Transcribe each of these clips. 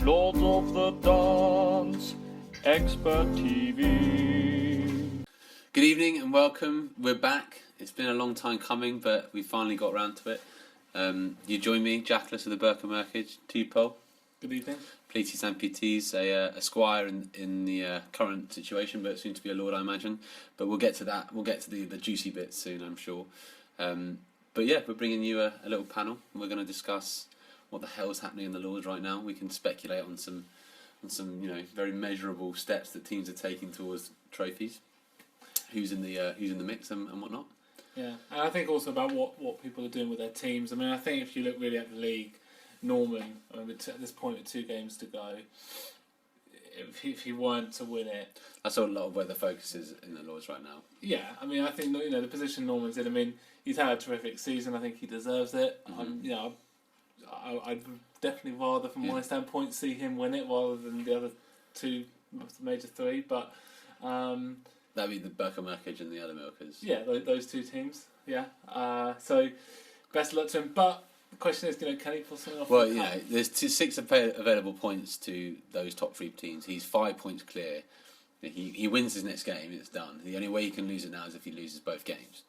Lords of the Dance, Expert TV. Good evening and welcome. We're back. It's been a long time coming, but we finally got around to it. You join me, Jackilous of the Tpol. Good evening. Pleaties and PTs, a squire in the current situation, but soon to be a lord, I imagine. But we'll get to that. We'll get to the juicy bits soon, I'm sure. But yeah, we're bringing you a little panel. And we're going to discuss what the hell's happening in the Lords right now. We can speculate on some very measurable steps that teams are taking towards trophies. Who's in the mix and whatnot. Yeah, and I think also about what people are doing with their teams. I mean, I think if you look really at the league, Norman, at this point with 2 games to go, if he weren't to win it, that's a lot of where the focus is in the Lords right now. Yeah, I mean, I think the position Norman's in. I mean, he's had a terrific season. I think he deserves it. Mm-hmm. I'd definitely rather, from my standpoint, see him win it rather than the other 2 major 3. But that'd be the Merkage and the other Milkers. Yeah, those 2 teams. Yeah. So best of luck to him. But the question is, can he pull something off? Well, there's 6 available points to those top 3 teams. He's 5 points clear. He wins his next game, it's done. The only way he can lose it now is if he loses both games.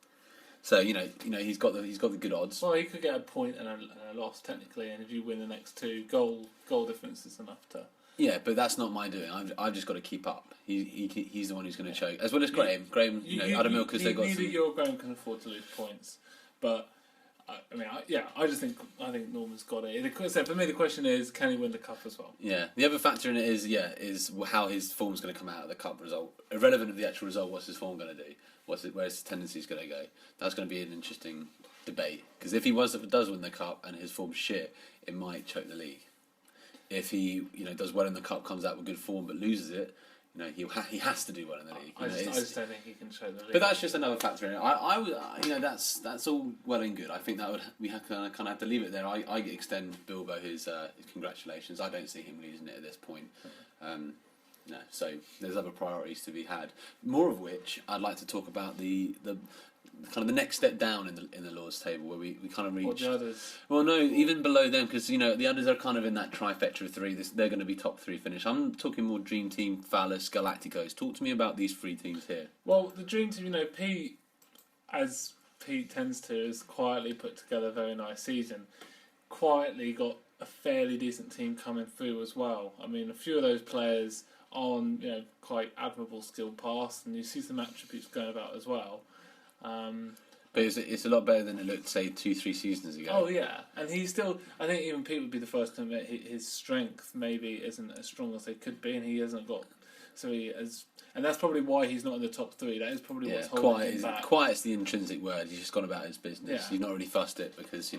So he's got the good odds. Well, he could get a point and a loss technically, and if you win the next 2, goal difference is enough to. Yeah, but that's not my doing. I've just got to keep up. He's the one who's going to choke, as well as Graham. Other milkers they got. Neither you or Graham can afford to lose points, but I think Norman's got it. So for me, the question is, can he win the cup as well? Yeah, the other factor in it is how his form's going to come out of the cup result. Irrelevant of the actual result, what's his form going to do? Where's his tendencies going to go? That's going to be an interesting debate, because if he does win the cup and his form's shit, it might choke the league. If he does well in the cup, comes out with good form but loses it, he has to do well in the league. I just don't think he can choke the league. But that's just another factor in it. I would, that's all well and good. I think that we kind of have to leave it there. I extend Bilbo his congratulations. I don't see him losing it at this point. No, so there's other priorities to be had. More of which I'd like to talk about the kind of the next step down in the Lord's table, where we kind of reach. What, the others? Well, no, even below them, because the others are kind of in that trifecta of 3. They're going to be top 3 finish. I'm talking more Dream Team, Phallus, Galacticos. Talk to me about these 3 teams here. Well, the Dream Team, Pete, as Pete tends to, has quietly put together a very nice season. Quietly got a fairly decent team coming through as well. I mean, a few of those players on quite admirable skill pass, and you see some attributes going about as well. But it's a lot better than it looked, say, 2-3 seasons ago. Oh yeah, and he's still. I think even Pete would be the first to admit his strength maybe isn't as strong as they could be, and he hasn't got. And that's probably why he's not in the top 3. That is probably what's holding him back. Quiet's the intrinsic word. He's just gone about his business. Yeah. He's not really fussed it because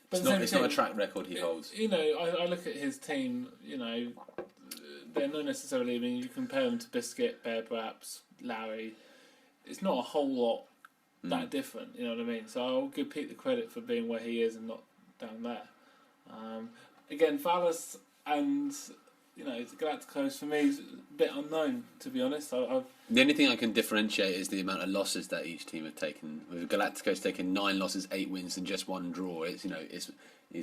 But it's not a track record he holds. I look at his team. They're not necessarily. I mean, you compare them to Biscuit, Bear Braps, Larry. It's not a whole lot that different. You know what I mean? So I'll give Pete the credit for being where he is and not down there. Again, Phallus and Galacticos for me is a bit unknown, to be honest. The only thing I can differentiate is the amount of losses that each team have taken. With Galacticos taking 9 losses, 8 wins, and just 1 draw, it's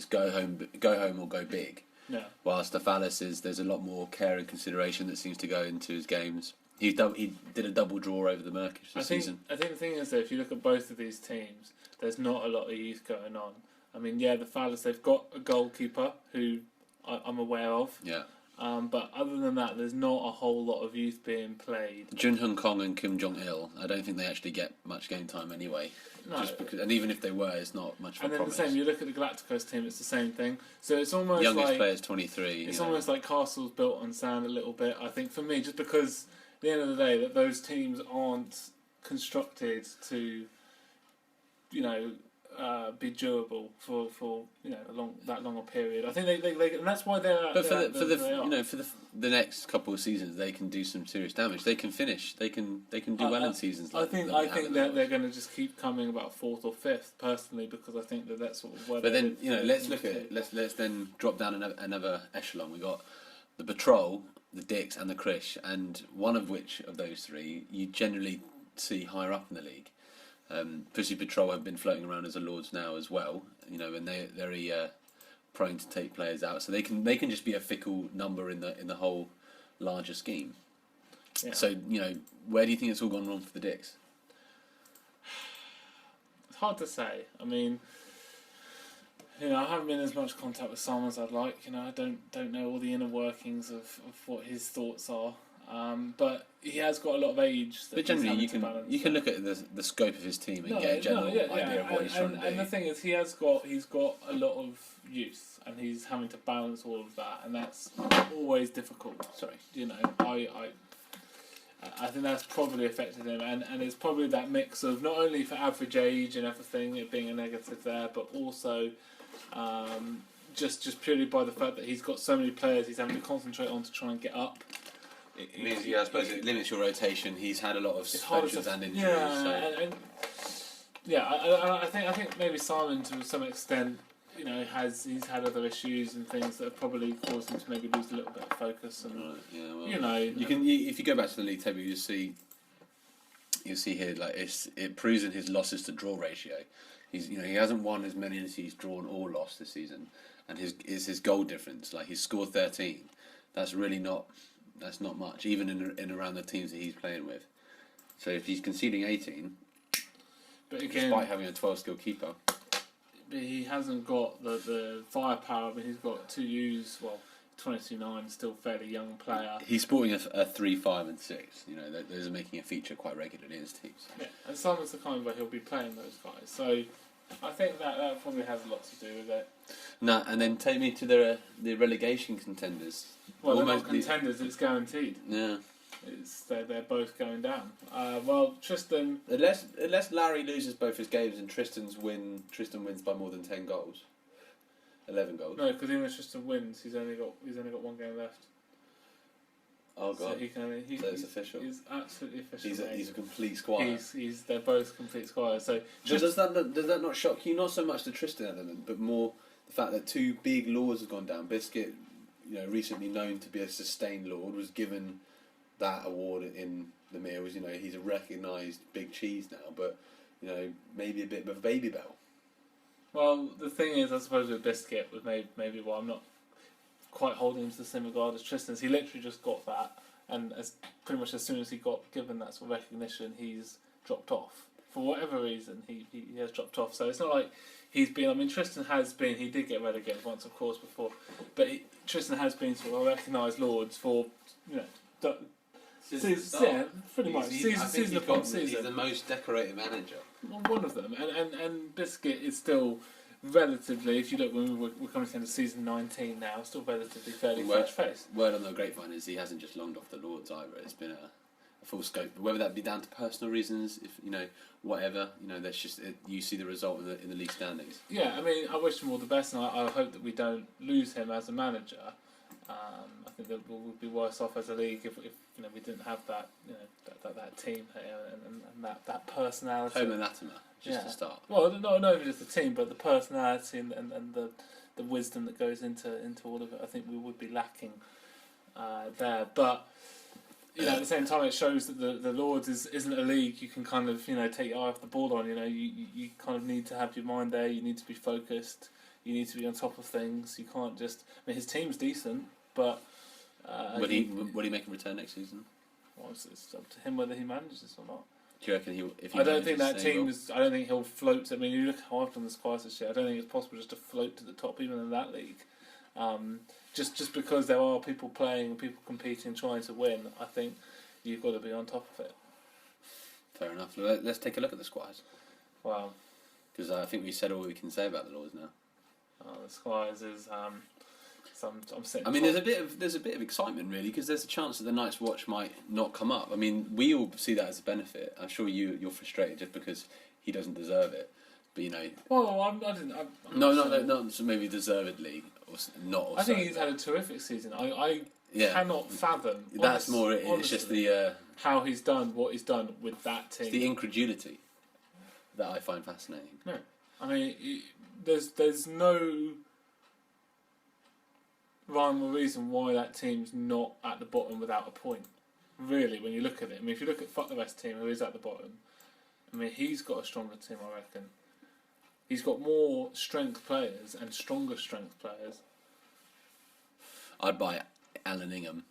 go home or go big. Yeah. Whilst the Phallus there's a lot more care and consideration that seems to go into his games. He did a double draw over the Merkage this season. I think the thing is that if you look at both of these teams, there's not a lot of youth going on. I mean, the Phallus, they've got a goalkeeper who I'm aware of. Yeah. But other than that, there's not a whole lot of youth being played. Jun Hong Kong and Kim Jong Il, I don't think they actually get much game time anyway. No. And even if they were, it's not much of a promise. And then the same, you look at the Galacticos team, it's the same thing. So it's almost youngest player's 23. It's almost like Castle's built on sand a little bit, I think, for me, just because at the end of the day, that those teams aren't constructed to, be durable for that long a period. I think they and that's why they're. But for the next couple of seasons, they can do some serious damage. They can finish. They can do well in seasons. I think they're going to just keep coming about 4th or 5th personally, because I think that's sort of where. But then let's look at it. Let's then drop down another echelon. We got the Patrol, the Dicks, and the Krish, and one of which of those 3 you generally see higher up in the league. Pussy Patrol have been floating around as a Lords now as well, and they're very prone to take players out, so they can just be a fickle number in the whole larger scheme. Yeah. So where do you think it's all gone wrong for the Dicks? It's hard to say. I mean, I haven't been in as much contact with Simon as I'd like. I don't know all the inner workings of what his thoughts are. But he has got a lot of age. That But generally, he's having you can look at the scope of his team and get a general idea of what he's trying to do. And the thing is, he's got a lot of youth, and he's having to balance all of that, and that's always difficult. Sorry. I think that's probably affected him, and it's probably that mix of not only for average age and everything, it being a negative there, but also just purely by the fact that he's got so many players he's having to concentrate on to try and get up. It means, I suppose it limits your rotation. He's had a lot of suspensions and injuries. I think maybe Simon, to some extent, he's had other issues and things that have probably caused him to maybe lose a little bit of focus. And if you go back to the league table, you'll see here it proves in his losses to draw ratio. He hasn't won as many as he's drawn or lost this season, and his goal difference. Like, he's scored 13. That's really not. That's not much, even in around the teams that he's playing with. So if he's conceding 18, but again, despite having a 12-skill keeper, but he hasn't got the firepower. I mean, he's got 2 U's. Well, 22-9, still fairly young player. He's sporting a 3, 5, and 6. Those are making a feature quite regularly in his teams. Yeah, and Simon's the kind where he'll be playing those guys. So I think that probably has a lot to do with it. No, and then take me to the relegation contenders. Well, they're not contenders, it's guaranteed. Yeah. They're both going down. Tristan... Unless Larry loses both his games and Tristan wins by more than 10 goals. 11 goals. No, because even if Tristan wins, he's only got 1 game left. Oh god! So it's official. He's absolutely official. He's a complete squire. They're both complete squires. So does that not shock you? Not so much the Tristan element, but more the fact that 2 big lords have gone down. Biscuit, recently known to be a sustained lord, was given that award in the Meals. He's a recognised big cheese now, but maybe a bit of a baby bell. Well, the thing is, I suppose with Biscuit was maybe why I'm not quite holding him to the same regard as Tristan's. He literally just got that, and pretty much as soon as he got given that sort of recognition, he's dropped off. For whatever reason, he has dropped off. So it's not like he's been... I mean, Tristan has been... He did get relegated once, of course, before. But Tristan has been sort of recognised lords for, pretty much. Season upon season. He's the most decorated manager. One of them. And Biscuit is still relatively, if you look, when we're coming to the end of season 19 now, still relatively fairly fresh face. Word on the grapevine is he hasn't just longed off the Lords either. It's been a full scope. Whether that be down to personal reasons, if whatever, that's just you see the result in the league standings. Yeah, I mean, I wish him all the best, and I hope that we don't lose him as a manager. I think that we'll be worse off as a league if we didn't have that that team here and that personality. Home anathema, to start. Well, not only just the team, but the personality and the wisdom that goes into all of it. I think we would be lacking there, but at the same time, it shows that the Lords isn't a league you can kind of take your eye off the ball on. You kind of need to have your mind there. You need to be focused. You need to be on top of things. You can't just... I mean, his team's decent, but... Will he make a return next season? Well, it's up to him whether he manages or not. Do you reckon if he I don't think that team is... I don't think he'll float... I mean, you look how often the squads this year. I don't think it's possible just to float to the top, even in that league. Just because there are people playing and people competing, trying to win, I think you've got to be on top of it. Fair enough. Let's take a look at the squads. Wow. Because I think we said all we can say about the Lords now. The Squires is I'm sitting. I mean, there's a bit of excitement really, because there's a chance that the Night's Watch might not come up. I mean, we all see that as a benefit. I'm sure you're frustrated just because he doesn't deserve it, but Well, I didn't. not maybe deservedly or not. I think he's had a terrific season. I cannot fathom. That's more. It's just the how he's done what he's done with that team. It's the incredulity that I find fascinating. No, I mean, there's no rhyme or reason why that team's not at the bottom without a point. Really, when you look at it. I mean, if you look at Fuck the Best team, who is at the bottom, I mean, he's got a stronger team, I reckon. He's got more strength players and stronger strength players. I'd buy Alan Ingham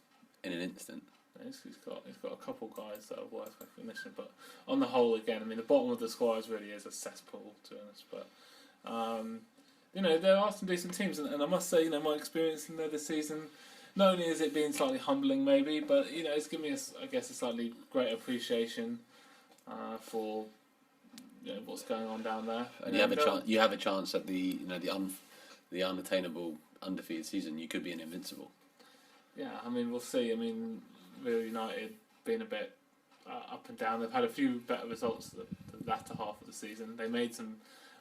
in an instant. He's got a couple guys that are worth recognition, but on the whole, again, I mean, the bottom of the squads really is a cesspool, to be honest. But there are some decent teams, and I must say, my experience in there this season, not only is it being slightly humbling, maybe, but it's given me, a slightly greater appreciation for what's going on down there. And you have a chance at the unattainable undefeated season. You could be an invincible. Yeah, I mean, we'll see. I mean, Real United being a bit up and down. They've had a few better results the latter half of the season. They made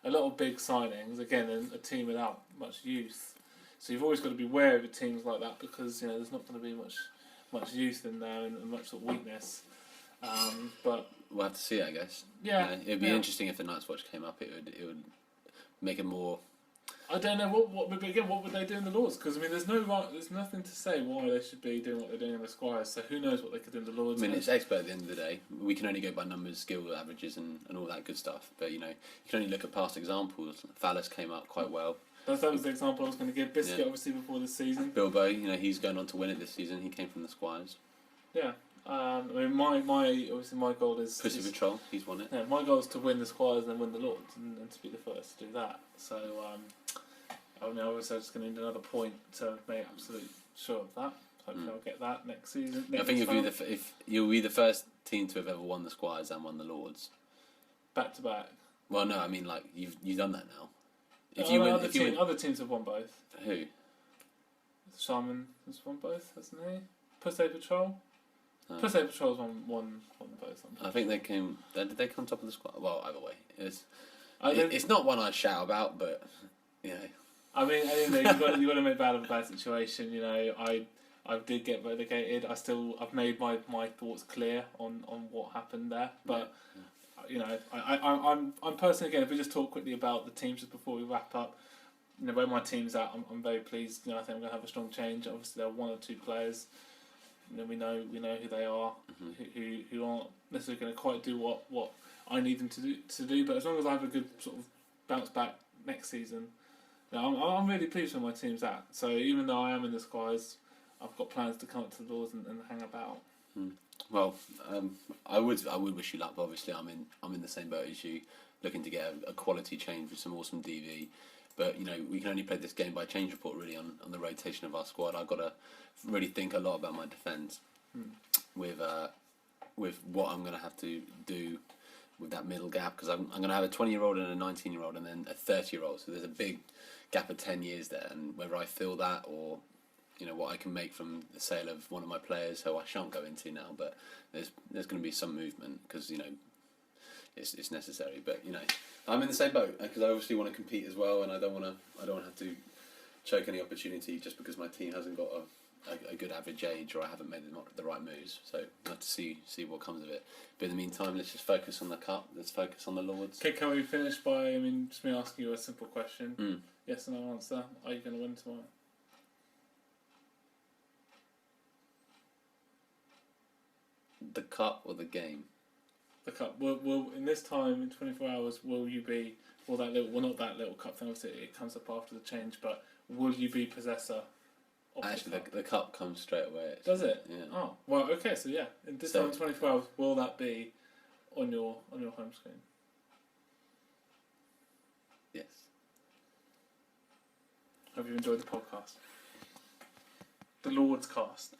a lot of big signings. Again, a team without much youth. So you've always got to be wary of teams like that because there's not going to be much youth in there and much sort of weakness. But we'll have to see, I guess. Yeah, it'd be interesting if the Night's Watch came up. It would make it more. I don't know what would they do in the Lords? Because I mean, there's nothing to say why they should be doing what they're doing in the Squires. So who knows what they could do in the Lords? I mean, it's expert at the end of the day. We can only go by numbers, skill averages, and all that good stuff. But you can only look at past examples. Phallus came up quite well. That was the example I was going to give. Biscuit, obviously, before this season. Bilbo, he's going on to win it this season. He came from the Squires. Yeah. I mean, my goal is Pussy Patrol. He's won it. Yeah, my goal is to win the Squires and then win the Lords, and to be the first to do that. So, obviously, I'm just going to need another point to make absolute sure of that. Hopefully, I'll get that next season. I think if you'll be the first team to have ever won the Squires and won the Lords, back to back. Well, no, I mean you've done that now. Other teams have won both. Who? Simon has won both, hasn't he? Pussy Patrol. Pussy Patrol's won both. I think they came. Did they come top of the squad? Well, either way, it's not one I'd shout about, but I mean, you've got to make bad of a bad situation. I did get relegated. I've made my thoughts clear on what happened there, but. I'm personally, again, if we just talk quickly about the teams just before we wrap up, where my team's at, I'm very pleased. I think I'm going to have a strong change. Obviously, there are one or two players. We know who they are, who aren't necessarily going to quite do what I need them to do. But as long as I have a good sort of bounce back next season, I'm really pleased where my team's at. So even though I am in the Squires, I've got plans to come up to the Lords and hang about. Well, I would wish you luck. But obviously, I'm in the same boat as you, looking to get a quality change with some awesome DV. But we can only play this game by change report really on the rotation of our squad. I've got to really think a lot about my defence with what I'm going to have to do with that middle gap, because I'm going to have a 20-year-old and a 19-year-old and then a 30-year-old. So there's a big gap of 10 years there, and whether I fill that or what I can make from the sale of one of my players, who I shan't go into now, but there's going to be some movement because it's necessary. But I'm in the same boat because I obviously want to compete as well, and I don't want to have to choke any opportunity just because my team hasn't got a good average age or I haven't made the right moves. So I have to see what comes of it. But in the meantime, let's just focus on the cup. Let's focus on the Lords. Okay, can we finish by just me asking you a simple question? Yes or no answer. Are you going to win tomorrow? The cup or the game? The cup. Will in this time in 24 hours will you be? Will that little? Well, not that little cup thing. Obviously, it comes up after the change. But will you be possessor? Actually, the cup comes straight away. Actually. Does it? Yeah. Oh well. Okay. So yeah, in this time in 24 hours, will that be on your home screen? Yes. Hope you enjoyed the podcast. The Lord's Cast.